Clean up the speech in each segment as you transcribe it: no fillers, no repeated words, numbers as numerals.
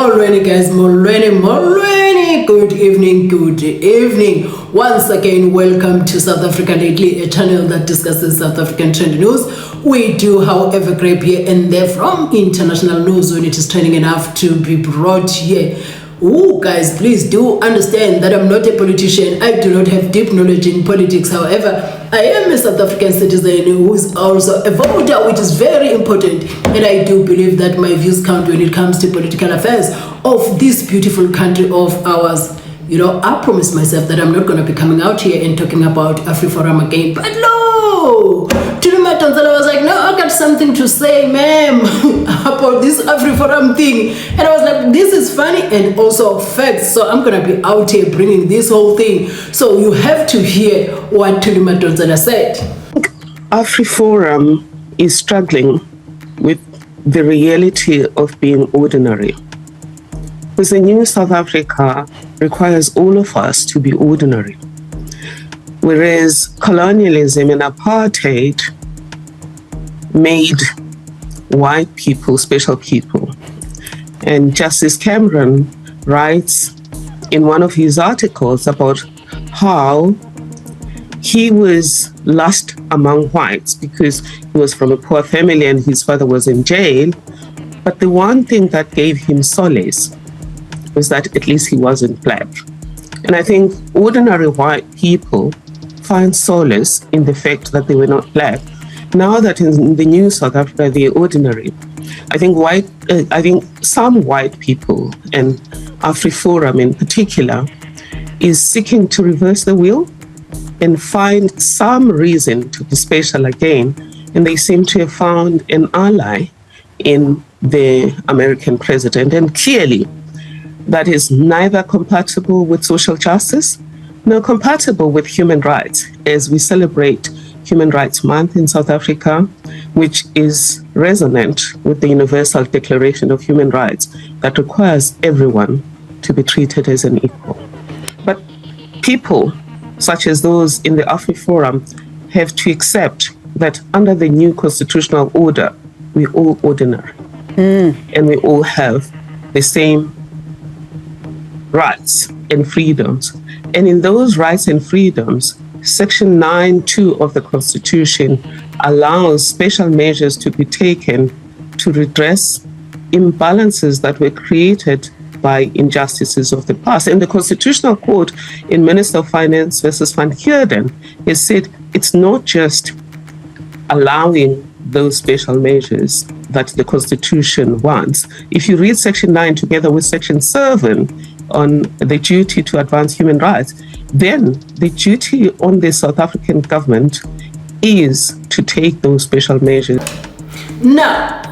Molweni guys, Molweni, good evening. Once again, welcome to South Africa Lately, a channel that discusses South African trending news. We do, however, grab here and there from international news when it is trending enough to be brought here. Oh, guys, please do understand that I'm not a politician. I do not have deep knowledge in politics. However, I am a South African citizen who is also a voter, which is very important. And I do believe that my views count when it comes to political affairs of this beautiful country of ours. You know, I promised myself that I'm not going to be coming out here and talking about Afriforum again. But no! Thuli Madonsela was like, no, I got something to say, ma'am, about this Afriforum thing. And I was like, this is funny and also facts. So I'm going to be out here bringing this whole thing. So you have to hear what Thuli Madonsela said. Afriforum is struggling with the reality of being ordinary. Because the new South Africa requires all of us to be ordinary. Whereas colonialism and apartheid made white people special people. And Justice Cameron writes in one of his articles about how he was lost among whites because he was from a poor family and his father was in jail. But the one thing that gave him solace was that at least he wasn't black. And I think ordinary white people find solace in the fact that they were not black. Now that in the new South Africa they're ordinary, I think some white people, and Afriforum in particular, is seeking to reverse the wheel and find some reason to be special again. And they seem to have found an ally in the American president. And clearly, that is neither compatible with social justice nor compatible with human rights, as we celebrate Human Rights Month in South Africa, which is resonant with the Universal Declaration of Human Rights that requires everyone to be treated as an equal. But people such as those in the Afriforum have to accept that under the new constitutional order, we're all ordinary and we all have the same rights and freedoms. And in those rights and freedoms, Section 9(2) of the Constitution allows special measures to be taken to redress imbalances that were created by injustices of the past. And the Constitutional Court in Minister of Finance versus Van Heerden has said it's not just allowing those special measures that the Constitution wants. If you read Section 9 together with Section 7 on the duty to advance human rights, then the duty on the South African government is to take those special measures. Now,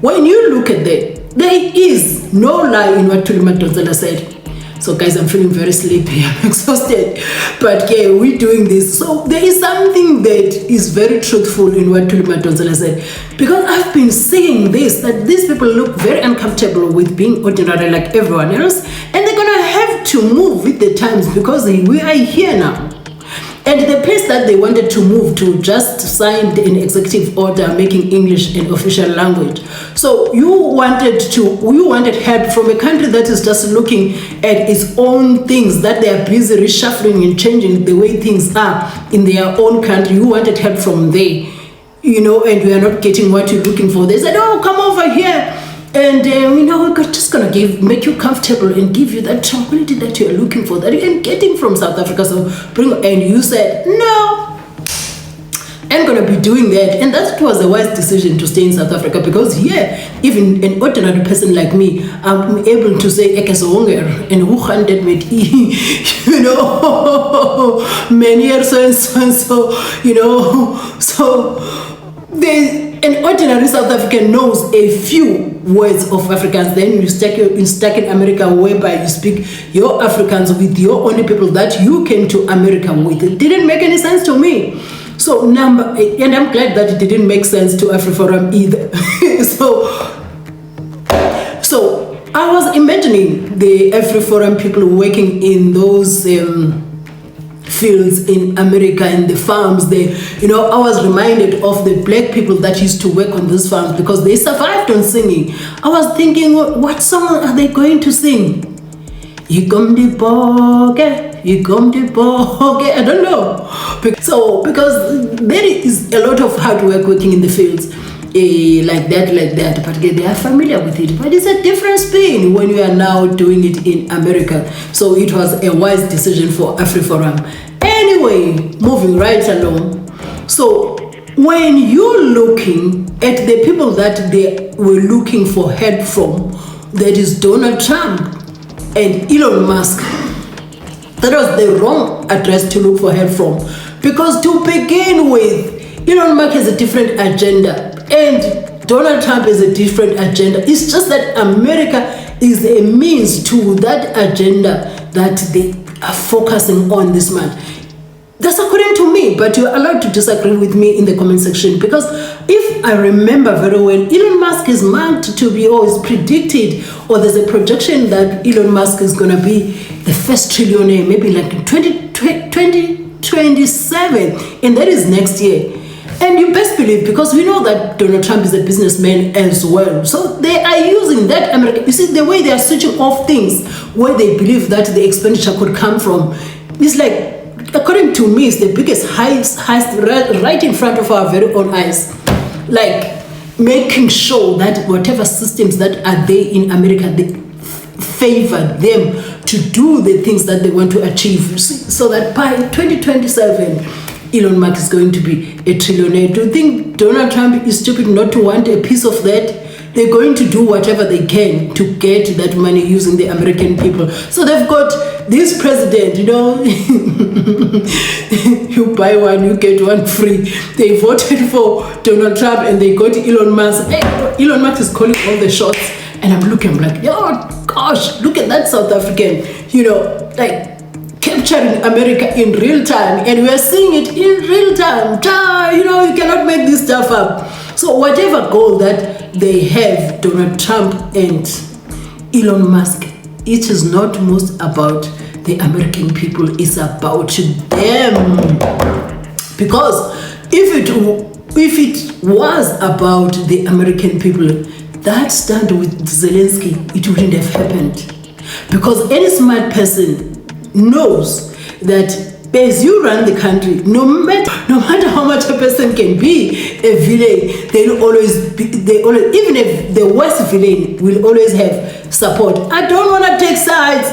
when you look at that, there is no lie in what Thuli Madonsela said. So guys, I'm feeling very sleepy, I'm exhausted, but yeah, we're doing this. So there is something that is very truthful in what Thuli Madonsela said, because I've been saying this, that these people look very uncomfortable with being ordinary like everyone else, and they're gonna have to move with the times because we are here now. And the place that they wanted to move to just signed an executive order making English an official language. So you wanted help from a country that is just looking at its own things, that they are busy reshuffling and changing the way things are in their own country. You wanted help from there, you know, and we are not getting what you're looking for. They said, oh, come over here. And you know, we're just gonna make you comfortable and give you that tranquility that you're looking for, that you're getting from South Africa. So and you said, no, I'm gonna be doing that. And that was a wise decision to stay in South Africa, because here, even an ordinary person like me, I'm able to say Ekeswonger and who handed me, you know, many years and so, you know, so an ordinary South African knows a few words of Afrikaans. Then you stuck in America, whereby you speak your Afrikaans with your only people that you came to America with. It didn't make any sense to me. So and I'm glad that it didn't make sense to Afriforum either. so I was imagining the Afriforum people working in those fields in America and the farms there. You know, I was reminded of the black people that used to work on these farms because they survived on singing. I was thinking, what song are they going to sing? You come to Boge, you come to Boge. I don't know. So, because there is a lot of hard work working in the fields. Like that, but they are familiar with it. But it's a different spin when you are now doing it in America. So it was a wise decision for Afriforum. Anyway, moving right along. So when you're looking at the people that they were looking for help from, that is Donald Trump and Elon Musk, that was the wrong address to look for help from. Because to begin with, Elon Musk has a different agenda. And Donald Trump is a different agenda. It's just that America is a means to that agenda that they are focusing on this month. That's according to me, but you're allowed to disagree with me in the comment section, because if I remember very well, Elon Musk is marked to be, or is predicted, or there's a projection that Elon Musk is going to be the first trillionaire, maybe like in 2027, and that is next year. And you best believe, because we know that Donald Trump is a businessman as well. So they are using that American, you see, the way they are switching off things where they believe that the expenditure could come from. It's like, according to me, it's the biggest heist right in front of our very own eyes. Like making sure that whatever systems that are there in America, they favor them to do the things that they want to achieve. So that by 2027, Elon Musk is going to be a trillionaire. Do you think Donald Trump is stupid not to want a piece of that? They're going to do whatever they can to get that money using the American people. So they've got this president, you know, you buy one, you get one free. They voted for Donald Trump and they got Elon Musk. Hey, Elon Musk is calling all the shots. And I'm like, yo, gosh, look at that South African, you know, like, capturing America in real time, and we are seeing it in real time. You know, you cannot make this stuff up. So whatever goal that they have, Donald Trump and Elon Musk, it is not most about the American people, it's about them. Because if it was about the American people, that stand with Zelensky, it wouldn't have happened. Because any smart person knows that as you run the country, no matter how much a person can be a villain, even if the worst villain will always have support. I don't want to take sides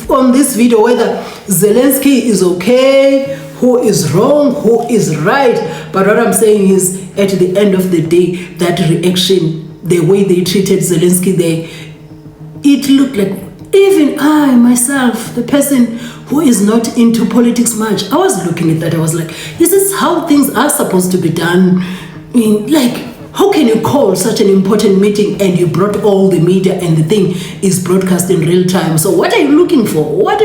on this video whether Zelensky is okay, who is wrong, who is right, but what I'm saying is, at the end of the day, that reaction, the way they treated Zelensky there, it looked like, even I, myself, the person who is not into politics much, I was looking at that, I was like, this is how things are supposed to be done. I mean, like, how can you call such an important meeting and you brought all the media and the thing is broadcast in real time? So what are you looking for? What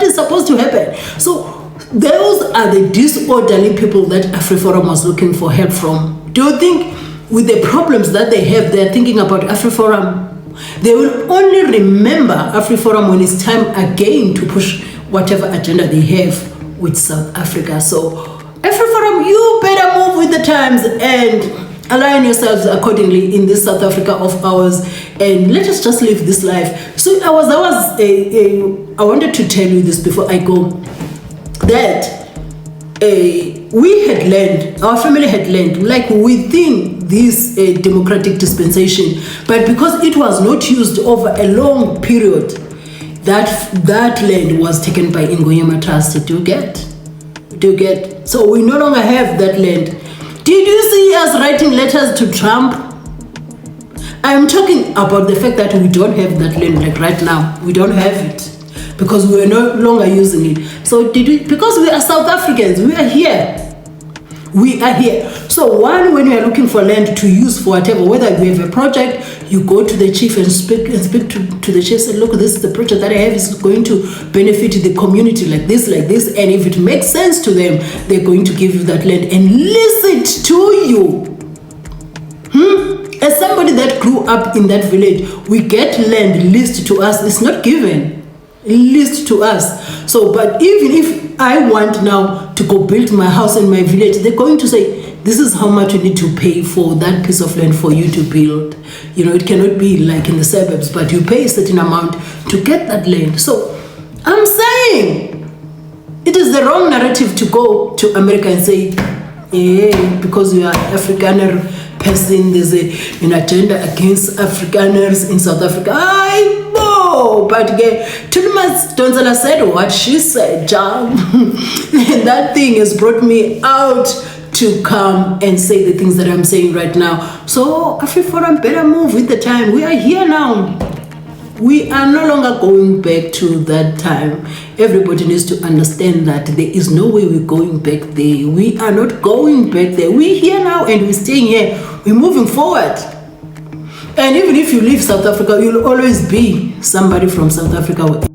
is supposed to happen? So those are the disorderly people that Afriforum was looking for help from. Do you think with the problems that they have, they're thinking about Afriforum? They will only remember Afriforum when it's time again to push whatever agenda they have with South Africa. So Afriforum, you better move with the times and align yourselves accordingly in this South Africa of ours, and let us just live this life. So I wanted to tell you this before I go, that we had learned, our family had learned, like within this democratic dispensation, but because it was not used over a long period, that land was taken by Ingonyama Trust. Do you get? So we no longer have that land. Did you see us writing letters to Trump? I'm talking about the fact that we don't have that land, like right now. We don't have it because we are no longer using it. So because we are South Africans, we are here. We are here. So when you are looking for land to use for whatever, whether you have a project, you go to the chief and speak to the chief, say, look, this is the project that I have, is going to benefit the community like this, and if it makes sense to them, they're going to give you that land and lease it to you. As somebody that grew up in that village, we get land leased to us. It's not given. least to us. So, but even if I want now to go build my house in my village, they're going to say, this is how much you need to pay for that piece of land for you to build. You know, it cannot be like in the suburbs, but you pay a certain amount to get that land. So I'm saying it is the wrong narrative to go to America and say, yeah, because you are Afrikaner person, there's an agenda against Afrikaners in South Africa. I know, but Thuli Madonsela said what she said, and that thing has brought me out to come and say the things that I'm saying right now. So Afriforum better move with the time. We are here now. We are no longer going back to that time. Everybody needs to understand that there is no way we're going back there. We are not going back there. We're here now and we're staying here. We're moving forward. And even if you leave South Africa, you'll always be somebody from South Africa.